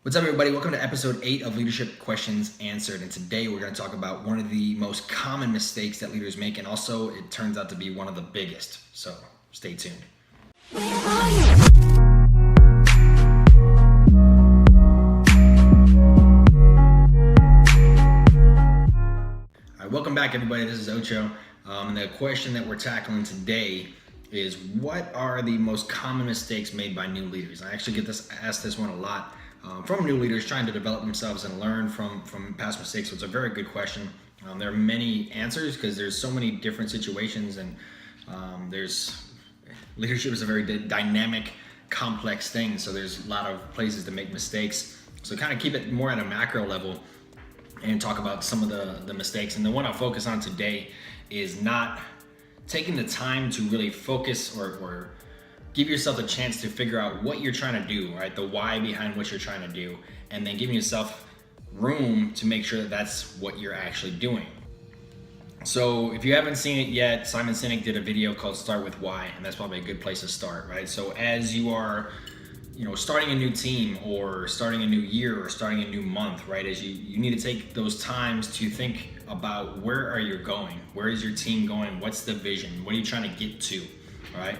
What's up, everybody? Welcome to episode 8 of Leadership Questions Answered. And today we're going to talk about one of the most common mistakes that leaders make, and also it turns out to be one of the biggest. So stay tuned. All right, welcome back, everybody. This is Ocho. And the question that we're tackling today is, what are the most common mistakes made by new leaders? I actually get asked this one a lot. From new leaders trying to develop themselves and learn from past mistakes. So it's a very good question. There are many answers because there's so many different situations, and leadership is a very dynamic, complex thing. So there's a lot of places to make mistakes. So kind of keep it more at a macro level and talk about some of the mistakes. And the one I'll focus on today is not taking the time to really focus or give yourself a chance to figure out what you're trying to do, right? The why behind what you're trying to do, and then giving yourself room to make sure that that's what you're actually doing. So if you haven't seen it yet, Simon Sinek did a video called Start With Why, and that's probably a good place to start, right? So as you are, starting a new team or starting a new year or starting a new month, right? As you need to take those times to think about, where are you going? Where is your team going? What's the vision? What are you trying to get to, right?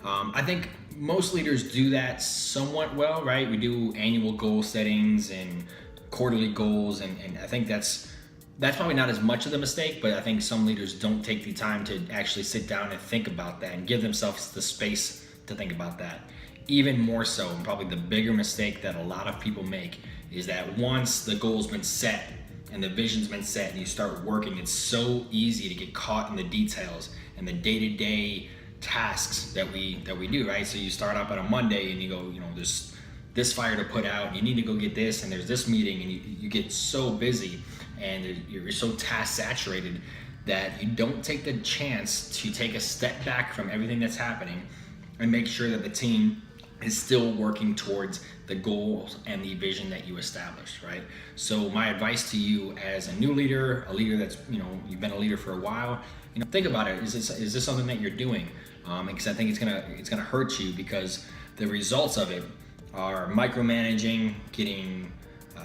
I think most leaders do that somewhat well, right? We do annual goal settings and quarterly goals, and I think that's probably not as much of the mistake, but I think some leaders don't take the time to actually sit down and think about that and give themselves the space to think about that. Even more so, and probably the bigger mistake that a lot of people make, is that once the goal's been set and the vision's been set and you start working, it's so easy to get caught in the details and the day-to-day tasks that we do, right? So you start up on a Monday and you go, there's this fire to put out, you need to go get this, and there's this meeting, and you get so busy and you're so task saturated that you don't take the chance to take a step back from everything that's happening and make sure that the team is still working towards the goals and the vision that you established, right? So my advice to you as a new leader, a leader that's, you've been a leader for a while, think about it. Is this something that you're doing? Because I think it's gonna hurt you, because the results of it are micromanaging, getting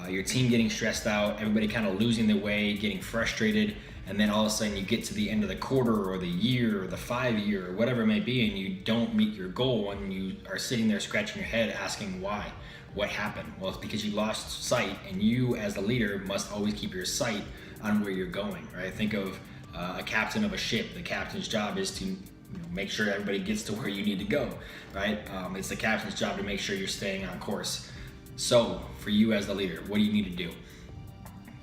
your team getting stressed out, everybody kind of losing their way, getting frustrated, and then all of a sudden you get to the end of the quarter or the year or the 5-year or whatever it may be, and you don't meet your goal, and you are sitting there scratching your head asking why. What happened? Well, it's because you lost sight, and you as the leader must always keep your sight on where you're going, right? Think of a captain of a ship. The captain's job is to make sure everybody gets to where you need to go, right? It's the captain's job to make sure you're staying on course. So for you as the leader, what do you need to do?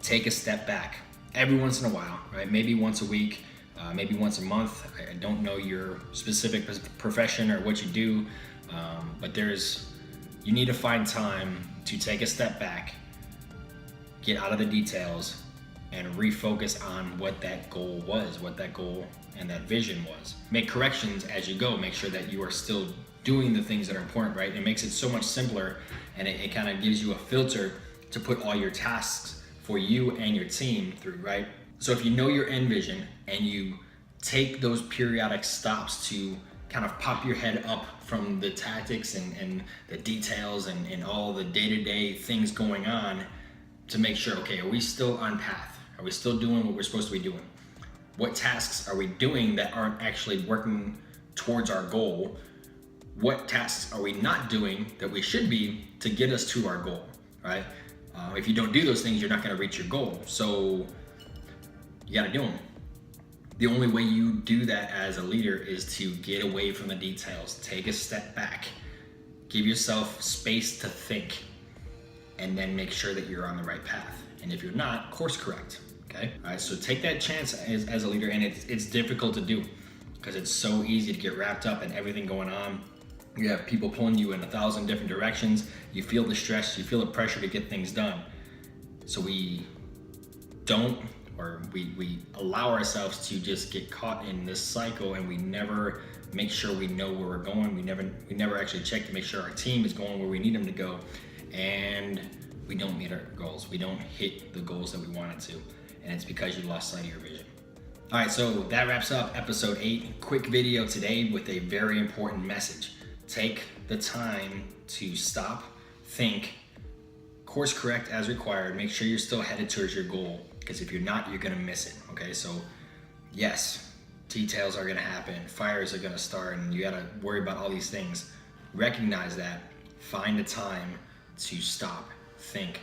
Take a step back every once in a while, right? Maybe once a week, maybe once a month. I don't know your specific profession or what you do, but you need to find time to take a step back, get out of the details, and refocus on what that goal was, what that goal and that vision was. Make corrections as you go. Make sure that you are still doing the things that are important, right? It makes it so much simpler, and it kind of gives you a filter to put all your tasks for you and your team through, right? So if you know your end vision and you take those periodic stops to kind of pop your head up from the tactics and the details and all the day-to-day things going on, to make sure, okay, are we still on path? Are we still doing what we're supposed to be doing? What tasks are we doing that aren't actually working towards our goal? What tasks are we not doing that we should be to get us to our goal, right? If you don't do those things, you're not gonna reach your goal. So you gotta do them. The only way you do that as a leader is to get away from the details, take a step back, give yourself space to think, and then make sure that you're on the right path. And if you're not, course correct, okay? All right, so take that chance as a leader, and it's difficult to do because it's so easy to get wrapped up in everything going on. You have people pulling you in 1,000 different directions. You feel the stress, you feel the pressure to get things done. So we allow ourselves to just get caught in this cycle, and we never make sure we know where we're going. We never actually check to make sure our team is going where we need them to go. And we don't meet our goals. We don't hit the goals that we wanted to. And it's because you lost sight of your vision. All right, so that wraps up episode 8. Quick video today with a very important message. Take the time to stop, think, course correct as required. Make sure you're still headed towards your goal, because if you're not, you're gonna miss it, okay? So yes, details are gonna happen, fires are gonna start, and you gotta worry about all these things. Recognize that, find a time to stop, think,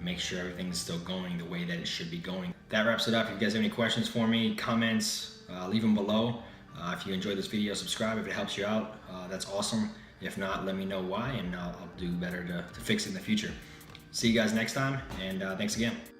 make sure everything's still going the way that it should be going. That wraps it up. If you guys have any questions for me, comments, leave them below. If you enjoyed this video, subscribe if it helps you out. That's awesome. If not, let me know why, and I'll do better to fix it in the future. See you guys next time, and thanks again.